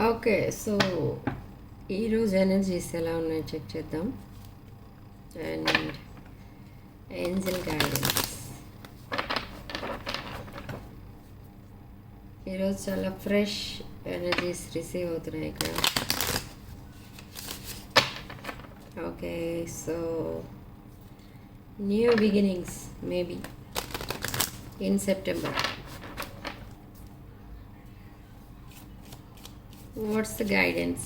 Okay. So, ఈరోజు energies ఎలా ఉన్నాయో చెక్ చేద్దాం. And Angel guidance. ఈరోజు చాలా ఫ్రెష్ ఎనర్జీస్ రిసీవ్ అవుతున్నాయి ఇక్కడ. Okay. So, new beginnings maybe in September. What's the guidance?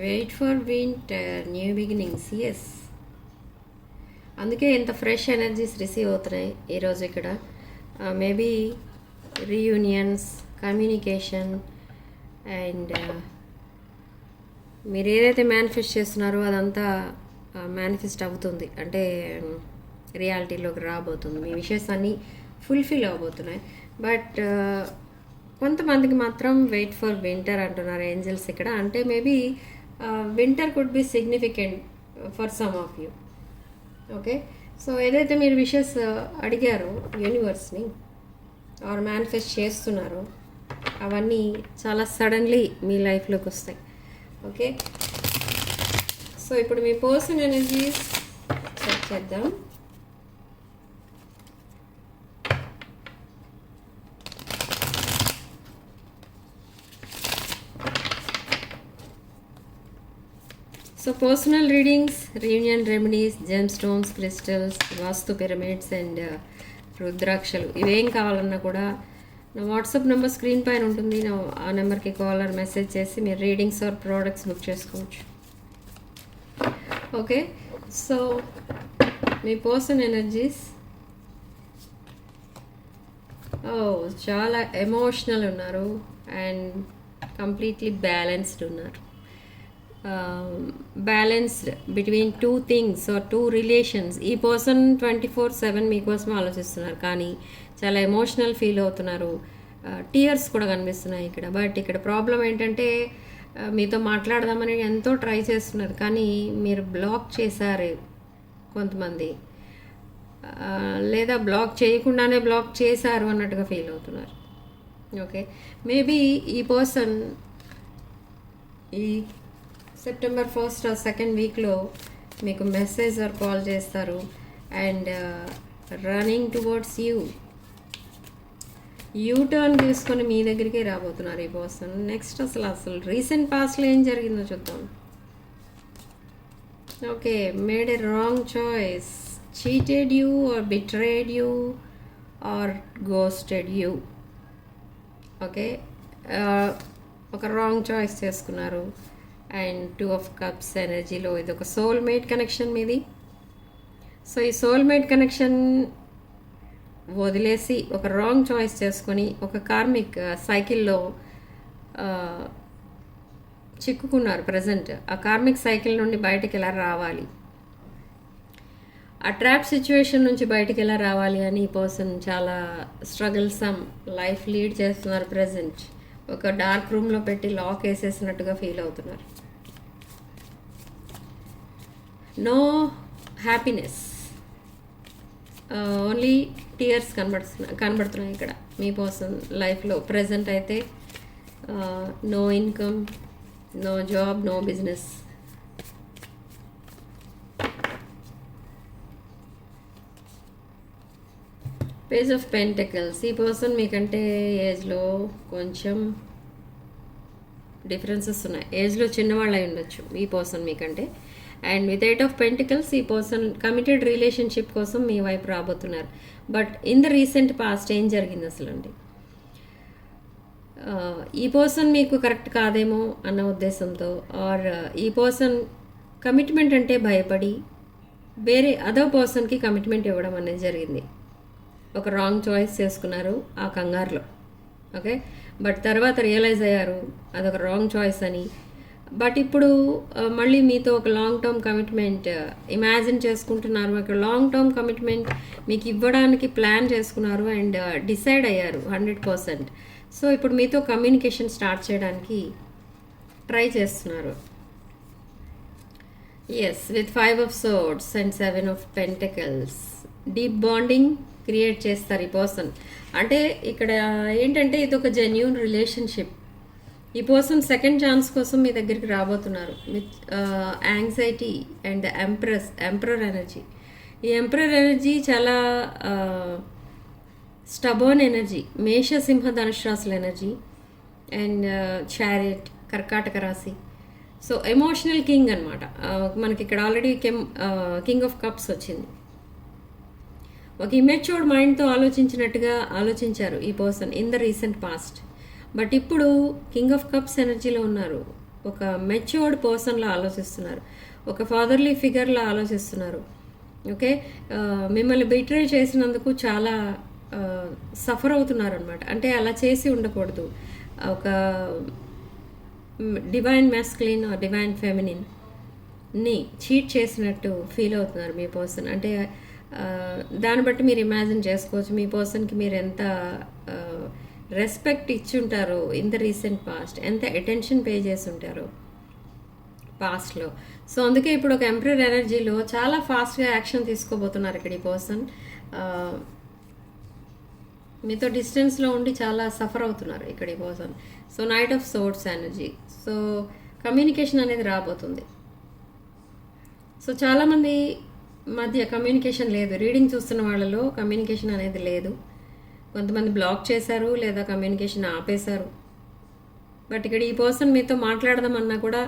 Wait for winter, new beginnings. Yes. అందుకే ఇంత ఫ్రెష్ ఎనర్జీస్ రిసీవ్ అవుతున్నాయి ఈరోజు ఇక్కడ. మేబీ రీయూనియన్స్, కమ్యూనికేషన్ అండ్ మీరు ఏదైతే మేనిఫెస్ట్ చేస్తున్నారో అదంతా మేనిఫెస్ట్ అవుతుంది. అంటే రియాలిటీలోకి రాబోతుంది. మీ విషయస్ అన్నీ ఫుల్ఫిల్ అవబోతున్నాయి. బట్ కొంతమందికి మాత్రం వెయిట్ ఫర్ వింటర్ అంటున్నారు ఏంజల్స్ ఇక్కడ. అంటే maybe winter could be significant for some of you. Okay. So ఏదైతే మీరు విషెస్ అడిగారో యూనివర్స్ని ఆర్ మేనిఫెస్ట్ చేస్తున్నారో అవన్నీ చాలా సడన్లీ మీ లైఫ్లోకి వస్తాయి. ఓకే. సో ఇప్పుడు మీ పర్సన్ ఎనర్జీస్ చెక్ చేద్దాం. So personal readings, reunion remedies, gem stones, crystals, vastu pyramids and రుద్రాక్షలు ఇవేం కావాలన్నా కూడా నా వాట్సాప్ నెంబర్ స్క్రీన్ పైన ఉంటుంది. ఆ నెంబర్కి కాల్ ఆర్ మెసేజ్ చేసి మీరు రీడింగ్స్ ఆర్ ప్రోడక్ట్స్ బుక్ చేసుకోవచ్చు. ఓకే. సో మీ పర్సన్ ఎనర్జీస్ చాలా ఎమోషనల్ ఉన్నారు అండ్ కంప్లీట్లీ బ్యాలెన్స్డ్ ఉన్నారు. Balanced between two things or two relations. ఈ పర్సన్ 24/7 మీకోసం ఆలోచిస్తున్నారు, కానీ చాలా ఎమోషనల్ ఫీల్ అవుతున్నారు. టీయర్స్ కూడా కనిపిస్తున్నాయి ఇక్కడ. బట్ ఇక్కడ ప్రాబ్లం ఏంటంటే మీతో మాట్లాడదామని ఎంతో ట్రై చేస్తున్నారు, కానీ మీరు బ్లాక్ చేశారు కొంతమంది, లేదా బ్లాక్ చేయకుండానే బ్లాక్ చేశారు అన్నట్టుగా ఫీల్ అవుతున్నారు. ఓకే. మేబీ ఈ పర్సన్ ఈ సెప్టెంబర్ 1st or 2nd వీక్లో మీకు మెసేజ్ ఆర్ కాల్ చేస్తారు and running towards you turn తీసుకొని మీ దగ్గరికి రాబోతున్నారు ఈ పర్సన్. నెక్స్ట్ అసలు రీసెంట్ పాస్ట్లో ఏం జరిగిందో చూద్దాం. Okay. Made a wrong choice, cheated you or betrayed you or ghosted you. Okay. ఒక రాంగ్ చాయిస్ చేసుకున్నారు. అండ్ 2 of Cups ఎనర్జీలో ఇది ఒక సోల్మేట్ కనెక్షన్ మీది. సో ఈ సోల్మేట్ కనెక్షన్ వదిలేసి ఒక రాంగ్ చాయిస్ చేసుకొని ఒక కార్మిక్ సైకిల్లో చిక్కుకున్నారు ప్రజెంట్. ఆ కార్మిక్ సైకిల్ నుండి బయటకు ఎలా రావాలి, ఆ ట్రాప్ సిచ్యువేషన్ నుంచి బయటకు ఎలా రావాలి అని ఈ పర్సన్ చాలా స్ట్రగుల్సమ్ లైఫ్ లీడ్ చేస్తున్నారు ప్రజెంట్. ఒక డార్క్ రూమ్లో పెట్టి లాక్ వేసేసినట్టుగా ఫీల్ అవుతున్నారు. నో హ్యాపీనెస్, ఓన్లీ టీయర్స్ కనబడుతున్నాయి ఇక్కడ మీ పర్సన్ లైఫ్లో. ప్రజెంట్ అయితే no income, no job, no business. Page of pentacles. ఈ పర్సన్ మీకంటే ఏజ్లో కొంచెం డిఫరెన్సెస్ ఉన్నాయి. ఏజ్లో చిన్నవాళ్ళు అయి ఉండొచ్చు ఈ పర్సన్ మీకంటే. అండ్ విత్ 8 of Pentacles ఈ పర్సన్ కమిటెడ్ రిలేషన్షిప్ కోసం మీ వైపు రాబోతున్నారు. But in the recent past ఏం జరిగింది అసలు అండి, ఈ పర్సన్ మీకు కరెక్ట్ కాదేమో అన్న ఉద్దేశంతో ఆర్ ఈ పర్సన్ కమిట్మెంట్ అంటే భయపడి వేరే అదర్ పర్సన్కి కమిట్మెంట్ ఇవ్వడం అనేది జరిగింది. ఒక రాంగ్ చాయిస్ చేసుకున్నారు ఆ కంగారులో. ఓకే. బట్ తర్వాత రియలైజ్ అయ్యారు అదొక రాంగ్ చాయిస్ అని. బట్ ఇప్పుడు మళ్ళీ మీతో ఒక లాంగ్ టర్మ్ కమిట్మెంట్ ఇమాజిన్ చేసుకుంటున్నారు. ఒక లాంగ్ టర్మ్ కమిట్మెంట్ మీకు ఇవ్వడానికి ప్లాన్ చేసుకున్నారు అండ్ డిసైడ్ అయ్యారు 100%. సో ఇప్పుడు మీతో కమ్యూనికేషన్ స్టార్ట్ చేయడానికి ట్రై చేస్తున్నారు. Yes with 5 of Swords and 7 of Pentacles. Deep bonding create చేస్తారు ఈ పర్సన్. అంటే ఇక్కడ ఏంటంటే ఇది ఒక జెన్యూన్ రిలేషన్షిప్. ఈ పర్సన్ సెకండ్ ఛాన్స్ కోసం మీ దగ్గరికి రాబోతున్నారు with anxiety and emperor energy. ఈ ఎంపరర్ ఎనర్జీ చాలా స్టబర్న్ ఎనర్జీ, మేష సింహ ధనుష్ రాశుల ఎనర్జీ అండ్ చారియట్ కర్కాటక రాశి. సో ఎమోషనల్ కింగ్ అనమాట. మనకి ఇక్కడ ఆల్రెడీ కింగ్ ఆఫ్ కప్స్ వచ్చింది. ఒక ఇమెచ్యూర్డ్ మైండ్తో ఆలోచించినట్టుగా ఆలోచించారు ఈ person in the recent past. But ఇప్పుడు కింగ్ ఆఫ్ కప్స్ ఎనర్జీలో ఉన్నారు. ఒక మెచ్యూర్డ్ పర్సన్లా ఆలోచిస్తున్నారు, ఒక ఫాదర్లీ ఫిగర్లా ఆలోచిస్తున్నారు. ఓకే, మిమ్మల్ని బిట్రే చేసినందుకు చాలా సఫర్ అవుతున్నారు అనమాట. అంటే అలా చేసి ఉండకూడదు. ఒక డివైన్ మ్యాస్కులిన్ ఆర్ డివైన్ ఫెమినిన్ని చీట్ చేసినట్టు ఫీల్ అవుతున్నారు మీ పర్సన్. అంటే దాన్ని బట్టి మీరు ఇమాజిన్ చేసుకోవచ్చు మీ పర్సన్కి మీరు ఎంత రెస్పెక్ట్ ఇచ్చి ఉంటారో ఇన్ ద రీసెంట్ పాస్ట్, ఎంత అటెన్షన్ పే చేసి ఉంటారో పాస్ట్లో. సో అందుకే ఇప్పుడు ఒక ఎంపరర్ ఎనర్జీలో చాలా ఫాస్ట్గా యాక్షన్ తీసుకోబోతున్నారు ఇక్కడ ఈ పర్సన్. మీతో డిస్టెన్స్లో ఉండి చాలా సఫర్ అవుతున్నారు ఇక్కడ ఈ person. So knight of swords energy. So communication అనేది రాబోతుంది. సో చాలామంది మధ్య కమ్యూనికేషన్ లేదు. రీడింగ్ చూస్తున్న వాళ్ళలో కమ్యూనికేషన్ అనేది లేదు. కొంతమంది బ్లాక్ చేశారు లేదా కమ్యూనికేషన్ ఆపేశారు. బట్ ఇక్కడ ఈ పర్సన్ మీతో మాట్లాడదామన్నా కూడా,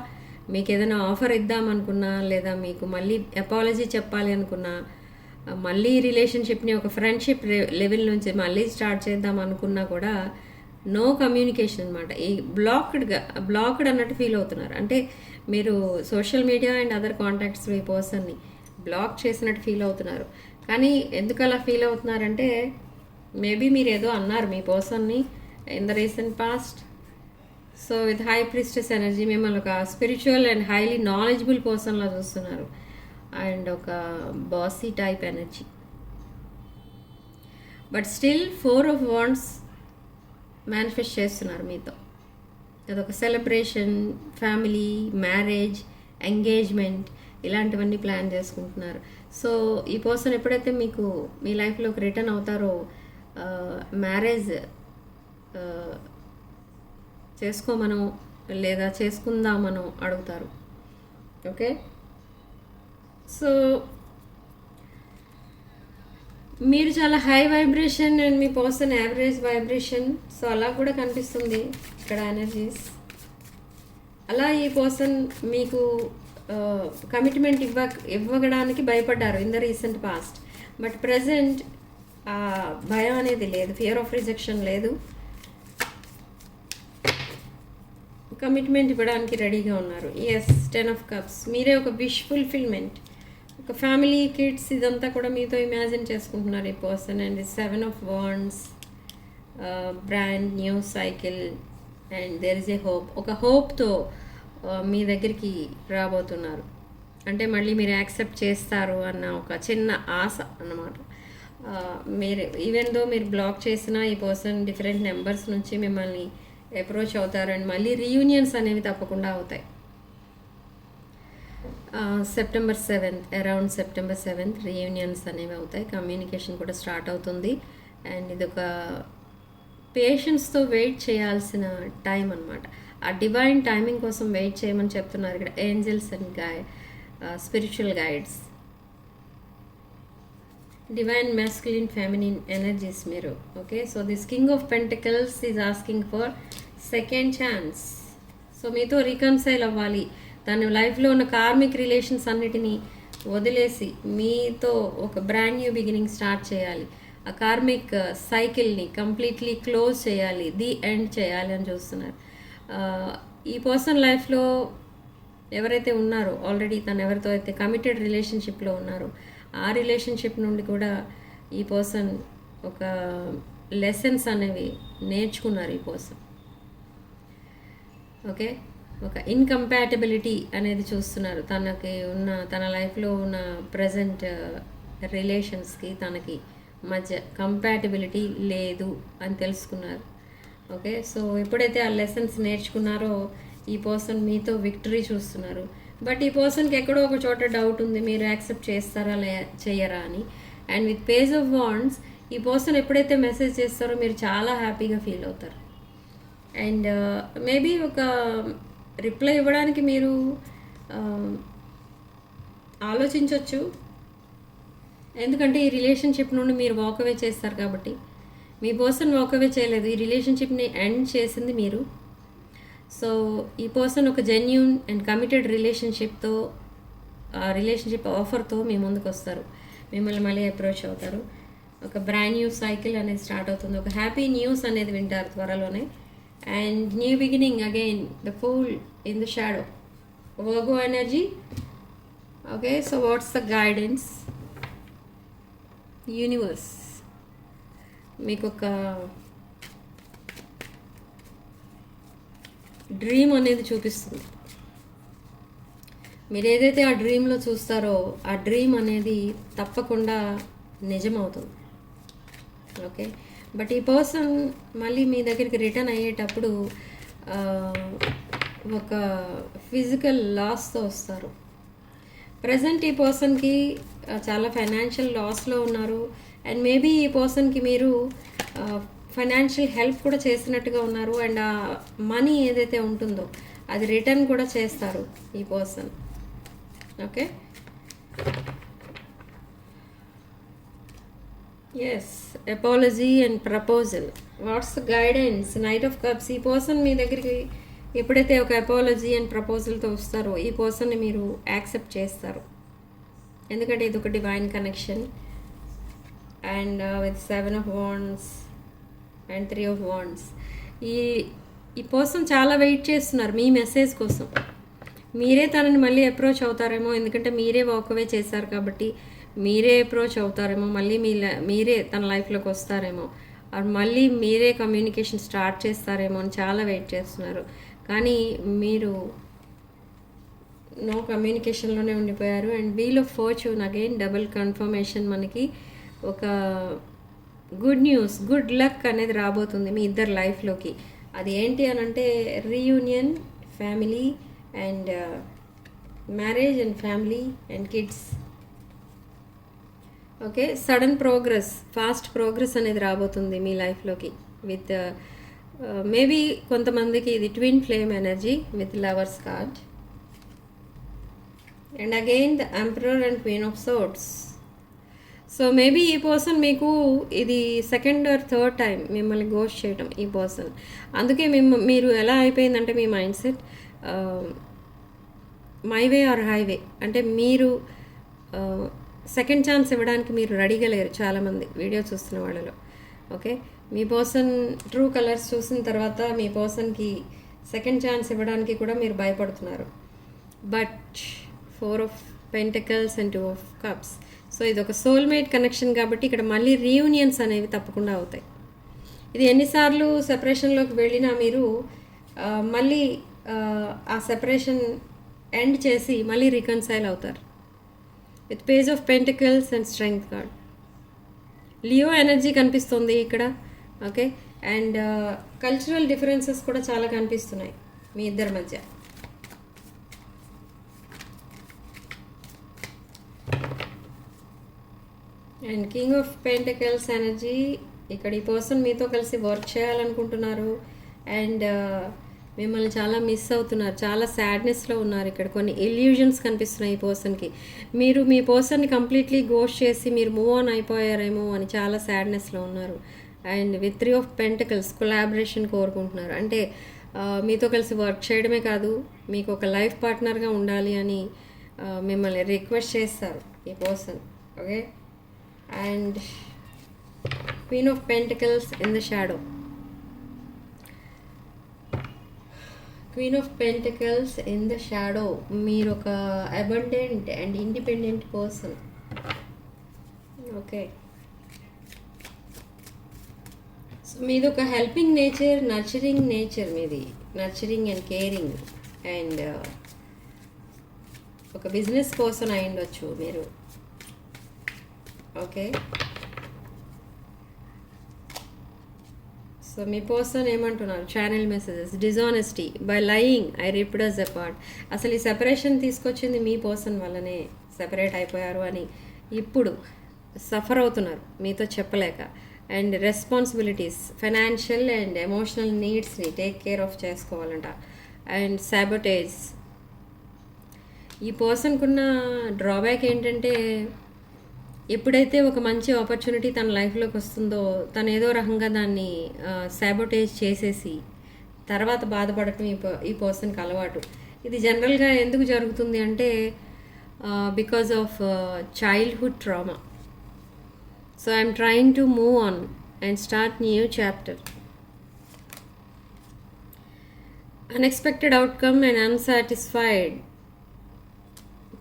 మీకు ఏదైనా ఆఫర్ ఇద్దామనుకున్నా లేదా మీకు మళ్ళీ అపాలజీ చెప్పాలి అనుకున్నా, మళ్ళీ రిలేషన్షిప్ని ఒక ఫ్రెండ్షిప్ లెవెల్ నుంచి మళ్ళీ స్టార్ట్ చేద్దాం అనుకున్నా కూడా నో కమ్యూనికేషన్ అనమాట. ఈ బ్లాక్డ్ అన్నట్టు ఫీల్ అవుతున్నారు. అంటే మీరు social media and other contacts ఈ పర్సన్ని బ్లాక్ చేసినట్టు ఫీల్ అవుతున్నారు. కానీ ఎందుకు అలా ఫీల్ అవుతున్నారంటే మేబీ మీరు ఏదో అన్నారు మీ పర్సన్ని in the recent past. So with high priestess energy మిమ్మల్ని ఒక స్పిరిచువల్ అండ్ హైలీ నాలెడ్జబుల్ పర్సన్లా చూస్తున్నారు అండ్ ఒక bossy type energy. But still 4 of Wands manifest చేస్తున్నారు మీతో. అదొక సెలబ్రేషన్, ఫ్యామిలీ, మ్యారేజ్, ఎంగేజ్మెంట్ ఇలాంటివన్నీ ప్లాన్ చేసుకుంటున్నారు. సో ఈ పర్సన్ ఎప్పుడైతే మీకు మీ లైఫ్లోకి రిటర్న్ అవుతారో మ్యారేజ్ చేసుకోమనో లేదా చేసుకుందామనో అడుగుతారు. ఓకే, సో మీరు చాలా high vibration and me person average vibration. So అలా కూడా కనిపిస్తుంది ఇక్కడ ఎనర్జీస్. అలా ఈ పర్సన్ మీకు కమిట్మెంట్ ఇవ్వడానికి భయపడ్డారు in the recent past. But present భయం అనేది లేదు, ఫియర్ ఆఫ్ రిజెక్షన్ లేదు, కమిట్మెంట్ ఇవ్వడానికి రెడీగా ఉన్నారు. Yes 10 of Cups. మీరే ఒక విష్ ఫుల్ఫిల్మెంట్, ఒక ఫ్యామిలీ, కిడ్స్ ఇదంతా కూడా మీతో ఇమాజిన్ చేసుకుంటున్నారు ఈ person. And 7 of Wands, brand new cycle and there is a hope. ఒక హోప్తో మీ దగ్గరికి రాబోతున్నారు. అంటే మళ్ళీ మీరు యాక్సెప్ట్ చేస్తారు అన్న ఒక చిన్న ఆశ అన్నమాట. మీరు ఈవెన్ దో మీరు బ్లాక్ చేసినా ఈ పర్సన్ డిఫరెంట్ నెంబర్స్ నుంచి మిమ్మల్ని అప్రోచ్ అవుతారు అండ్ మళ్ళీ రీయూనియన్స్ అనేవి తప్పకుండా అవుతాయి. September 7th, around September 7th reunions అనేవి అవుతాయి. కమ్యూనికేషన్ కూడా స్టార్ట్ అవుతుంది. అండ్ ఇది ఒక పేషెన్స్తో వెయిట్ చేయాల్సిన టైం అనమాట. ఆ డివైన్ టైమింగ్ కోసం వెయిట్ చేయమని చెప్తున్నారు ఇక్కడ angels and spiritual guides. Divine masculine feminine energies మీరు. Okay, so this king of pentacles is asking for second chance. So మీతో రీకన్సైల్ అవ్వాలి, తన లైఫ్లో ఉన్న కార్మిక్ రిలేషన్స్ అన్నిటినీ వదిలేసి మీతో ఒక బ్రాండ్ న్యూ బిగినింగ్ స్టార్ట్ చేయాలి. ఆ కార్మిక్ సైకిల్ని కంప్లీట్లీ క్లోజ్ చేయాలి, ది ఎండ్ చేయాలి అని చూస్తున్నారు. ఈ పర్సన్ లైఫ్లో ఎవరైతే ఉన్నారో ఆల్రెడీ తను ఎవరితో అయితే కమిటెడ్ రిలేషన్షిప్లో ఉన్నారో ఆ రిలేషన్షిప్ నుండి కూడా ఈ పర్సన్ ఒక లెసన్స్ అనేవి నేర్చుకున్నారు ఈ పర్సన్. ఓకే, ఒక ఇన్కంపాటబిలిటీ అనేది చూస్తున్నారు. తనకి ఉన్న తన లైఫ్లో ఉన్న ప్రజెంట్ రిలేషన్స్కి తనకి మధ్య కంపాటబిలిటీ లేదు అని తెలుసుకున్నారు. ఓకే, సో ఎప్పుడైతే ఆ లెసన్స్ నేర్చుకున్నారో ఈ పర్సన్ మీతో విక్టరీ చూస్తున్నారు. బట్ ఈ పర్సన్కి ఎక్కడో ఒక చోట డౌట్ ఉంది, మీరు యాక్సెప్ట్ చేస్తారా చేయరా అని. And with page of wands ఈ పర్సన్ ఎప్పుడైతే మెసేజ్ చేస్తారో మీరు చాలా హ్యాపీగా ఫీల్ అవుతారు. అండ్ మేబీ ఒక రిప్లై ఇవ్వడానికి మీరు ఆలోచించవచ్చు, ఎందుకంటే ఈ రిలేషన్షిప్ నుండి మీరు వాకవే చేస్తారు కాబట్టి. మీ పర్సన్ వాకవే చేయలేదు, ఈ రిలేషన్షిప్ని ఎండ్ చేసింది మీరు. సో ఈ పర్సన్ ఒక జెన్యూన్ అండ్ కమిటెడ్ రిలేషన్షిప్తో, రిలేషన్షిప్ ఆఫర్తో మీ ముందుకు వస్తారు, మిమ్మల్ని మళ్ళీ అప్రోచ్ అవుతారు. ఒక బ్రాండ్ న్యూ సైకిల్ అనేది స్టార్ట్ అవుతుంది, ఒక హ్యాపీ న్యూస్ అనేది వింటారు త్వరలోనే. And new beginning again, the fool in the shadow, Virgo energy. Okay, so what's the guidance? Universe మీకు ఒక డ్రీమ్ అనేది చూపిస్తుంది. మీరు ఏదైతే ఆ డ్రీమ్లో చూస్తారో ఆ డ్రీమ్ అనేది తప్పకుండా నిజమవుతుంది. ఓకే, బట్ ఈ పర్సన్ మళ్ళీ మీ దగ్గరికి రిటర్న్ అయ్యేటప్పుడు ఒక ఫిజికల్ లాస్తో వస్తారు. ప్రజెంట్ ఈ పర్సన్కి చాలా ఫైనాన్షియల్ లాస్లో ఉన్నారు. అండ్ మేబీ ఈ పర్సన్కి మీరు ఫైనాన్షియల్ హెల్ప్ కూడా చేసినట్టుగా ఉన్నారు. అండ్ ఆ మనీ ఏదైతే ఉంటుందో అది రిటర్న్ కూడా చేస్తారు ఈ person. Okay, yes, apology and proposal. What's the guidance? Knight of cups. ఈ పర్సన్ మీ దగ్గరికి ఎప్పుడైతే ఒక అపాలజీ అండ్ ప్రపోజల్తో వస్తారో ఈ పర్సన్ని మీరు యాక్సెప్ట్ చేస్తారు, ఎందుకంటే ఇది ఒక divine connection. And with 7 of Wands and 3 of Wands, ఈ పర్సన్ చాలా వెయిట్ చేస్తున్నారు మీ మెసేజ్ కోసం. మీరే తనని మళ్ళీ అప్రోచ్ అవుతారేమో, ఎందుకంటే మీరే వాకవే చేశారు కాబట్టి మీరే అప్రోచ్ అవుతారేమో, మళ్ళీ మీరే తన లైఫ్లోకి వస్తారేమో, మళ్ళీ మీరే కమ్యూనికేషన్ స్టార్ట్ చేస్తారేమో అని చాలా వెయిట్ చేస్తున్నారు. కానీ మీరు నో కమ్యూనికేషన్లోనే ఉండిపోయారు. And wheel of fortune again, double confirmation. మనకి ఒక గుడ్ న్యూస్, గుడ్ లక్ అనేది రాబోతుంది మీ ఇద్దరు లైఫ్లోకి. అది ఏంటి అని అంటే reunion, family and marriage and family and kids. Okay, sudden progress, fast progress అనేది రాబోతుంది మీ లైఫ్లోకి విత్ మేబీ కొంతమందికి ఇది twin flame energy with lovers card. And again the emperor and queen of swords. So maybe ఈ person మీకు ఇది second or third time మిమ్మల్ని గోస్ట్ చేయటం ఈ పర్సన్. అందుకే మీరు ఎలా అయిపోయిందంటే మీ mind set my way or highway, అంటే మీరు సెకండ్ ఛాన్స్ ఇవ్వడానికి మీరు రెడీగా లేరు చాలామంది వీడియో చూస్తున్న వాళ్ళలో. ఓకే, మీ పర్సన్ ట్రూ కలర్స్ చూసిన తర్వాత మీ పర్సన్కి సెకండ్ ఛాన్స్ ఇవ్వడానికి కూడా మీరు భయపడుతున్నారు. But 4 of Pentacles and 2 of Cups. So ఇది ఒక సోల్మేట్ కనెక్షన్ కాబట్టి ఇక్కడ మళ్ళీ రీయూనియన్స్ అనేవి తప్పకుండా అవుతాయి. ఇది ఎన్నిసార్లు సెపరేషన్లోకి వెళ్ళినా మీరు మళ్ళీ ఆ సెపరేషన్ ఎండ్ చేసి మళ్ళీ రికన్సైల్ అవుతారు with page of pentacles and strength card. Leo energy కనిపిస్తుంది ఇక్కడ. ఓకే, అండ్ కల్చరల్ డిఫరెన్సెస్ కూడా చాలా కనిపిస్తున్నాయి మీ ఇద్దరి మధ్య. And king of pentacles energy, ఇక్కడ ఈ పర్సన్ మీతో కలిసి వర్క్ చేయాలనుకుంటున్నారు అండ్ మిమ్మల్ని చాలా మిస్ అవుతున్నారు, చాలా సాడ్నెస్లో ఉన్నారు. ఇక్కడ కొన్ని ఇల్యూజన్స్ కనిపిస్తున్నాయి ఈ పర్సన్కి. మీరు మీ పర్సన్ని కంప్లీట్లీ గోస్ట్ చేసి మీరు మూవ్ ఆన్ అయిపోయారేమో అని చాలా సాడ్నెస్లో ఉన్నారు. And with 3 of Pentacles collaboration కోరుకుంటున్నారు, అంటే మీతో కలిసి వర్క్ చేయడమే కాదు మీకు ఒక లైఫ్ పార్ట్నర్గా ఉండాలి అని మిమ్మల్ని రిక్వెస్ట్ చేస్తారు ఈ person. Okay, and queen of pentacles in the shadow. Queen of pentacles in the shadow, మీరు ఒక abundant and independent person. Okay, so మీది ఒక హెల్పింగ్ నేచర్, నర్చరింగ్ నేచర్ మీది, నర్చరింగ్ అండ్ కేరింగ్. అండ్ ఒక బిజినెస్ పర్సన్ అయి ఉండొచ్చు మీరు. Okay, so మీ పర్సన్ ఏమంటున్నారు channel messages dishonesty by lying I ripped us apart. అసలు ఈ సెపరేషన్ తీసుకొచ్చింది మీ పర్సన్ వల్లనే సెపరేట్ అయిపోయారు అని ఇప్పుడు సఫర్ అవుతున్నారు మీతో చెప్పలేక. And responsibilities financial and emotional నీడ్స్ని టేక్ కేర్ ఆఫ్ చేసుకోవాలంట. And sabotage. ఈ పర్సన్కున్న డ్రాబ్యాక్ ఏంటంటే ఎప్పుడైతే ఒక మంచి ఆపర్చునిటీ తన లైఫ్లోకి వస్తుందో తను ఏదో రకంగా దాన్ని సాబోటేజ్ చేసేసి తర్వాత బాధపడటం ఈ పర్సన్కి అలవాటు. ఇది జనరల్గా ఎందుకు జరుగుతుంది అంటే because of childhood trauma. So I'm trying to move on and start new chapter. Unexpected outcome and unsatisfied.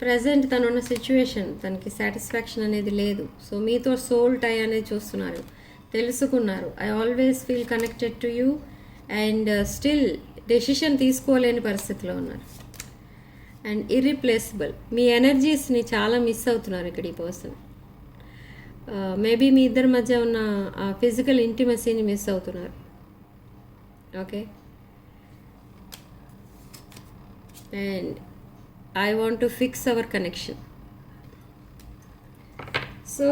Present తనున్న సిచ్యువేషన్ తనకి సాటిస్ఫాక్షన్ అనేది లేదు. సో మీతో సోల్ టై అనేది చూస్తున్నారు, తెలుసుకున్నారు. I always feel connected to you and still decision తీసుకోలేని పరిస్థితిలో ఉన్నారు. And irreplaceable. మీ ఎనర్జీస్ని చాలా మిస్ అవుతున్నారు ఇక్కడ ఈ పర్సన్. మేబీ మీ ఇద్దరి మధ్య ఉన్న ఫిజికల్ ఇంటిమసీని మిస్ అవుతున్నారు. Okay. And I want to fix our connection. So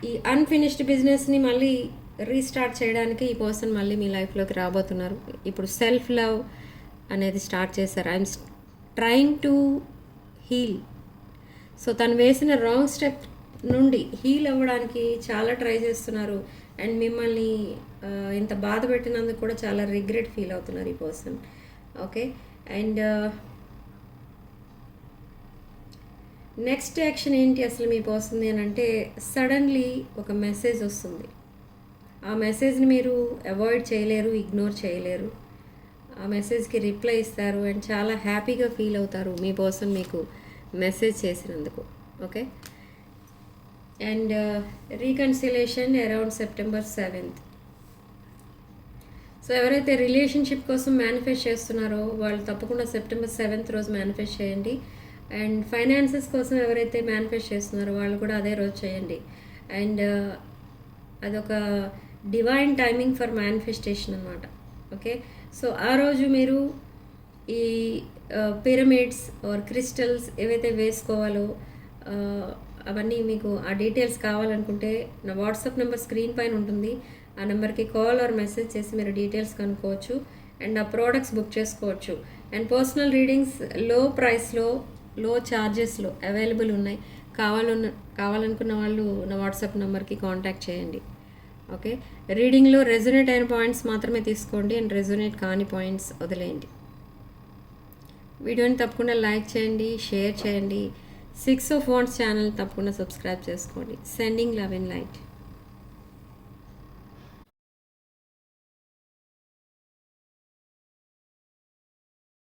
ఈ అన్ఫినిష్డ్ బిజినెస్ని మళ్ళీ రీస్టార్ట్ చేయడానికి ఈ పర్సన్ మళ్ళీ మీ లైఫ్లోకి రాబోతున్నారు. ఇప్పుడు సెల్ఫ్ లవ్ అనేది స్టార్ట్ చేశారు. I'm trying to heal. So తను వేసిన రాంగ్ స్టెప్ నుండి హీల్ అవ్వడానికి చాలా ట్రై చేస్తున్నారు. అండ్ మిమ్మల్ని ఇంత బాధ పెట్టినందుకు కూడా చాలా రిగ్రెట్ ఫీల్ అవుతున్నారు ఈ person. Okay. And next action ఏంటి అసలు మీ పర్సన్ అని అంటే సడన్లీ ఒక మెసేజ్ వస్తుంది. ఆ మెసేజ్ని మీరు అవాయిడ్ చేయలేరు, ఇగ్నోర్ చేయలేరు. ఆ మెసేజ్కి రిప్లై ఇస్తారు అండ్ చాలా హ్యాపీగా ఫీల్ అవుతారు మీ పర్సన్ మీకు మెసేజ్ చేసినందుకు. Okay. And reconciliation around September 7th. So ఎవరైతే రిలేషన్షిప్ కోసం మేనిఫెస్ట్ చేస్తున్నారో వాళ్ళు తప్పకుండా సెప్టెంబర్ 7th రోజు మేనిఫెస్ట్ చేయండి. అండ్ ఫైనాన్సెస్ కోసం ఎవరైతే మేనిఫెస్ట్ చేస్తున్నారో వాళ్ళు కూడా అదే రోజు చేయండి. అండ్ అదొక డివైన్ టైమింగ్ ఫర్ మేనిఫెస్టేషన్ అనమాట. ఓకే. సో ఆ రోజు మీరు ఈ పిరమిడ్స్ ఆర్ క్రిస్టల్స్ ఏవైతే వేసుకోవాలో అవన్నీ మీకు ఆ డీటెయిల్స్ కావాలనుకుంటే నా వాట్సాప్ నెంబర్ స్క్రీన్ పైన ఉంటుంది. ఆ నెంబర్కి కాల్ ఆర్ మెసేజ్ చేసి మీరు డీటెయిల్స్ కనుక్కోవచ్చు అండ్ ఆ ప్రోడక్ట్స్ బుక్ చేసుకోవచ్చు. అండ్ పర్సనల్ రీడింగ్స్ లో ప్రైస్లో లో ఛార్జెస్లో అవైలబుల్ ఉన్నాయి. కావాలనుకున్న వాళ్ళు నా వాట్సాప్ నెంబర్కి కాంటాక్ట్ చేయండి. ఓకే. రీడింగ్లో రెజొనేట్ అయిన పాయింట్స్ మాత్రమే తీసుకోండి అండ్ రెజొనేట్ కాని పాయింట్స్ వదిలేయండి. వీడియోని తప్పకుండా లైక్ చేయండి, షేర్ చేయండి. 6 of Wands ఛానల్ తప్పకుండా సబ్స్క్రైబ్ చేసుకోండి. Sending love and light.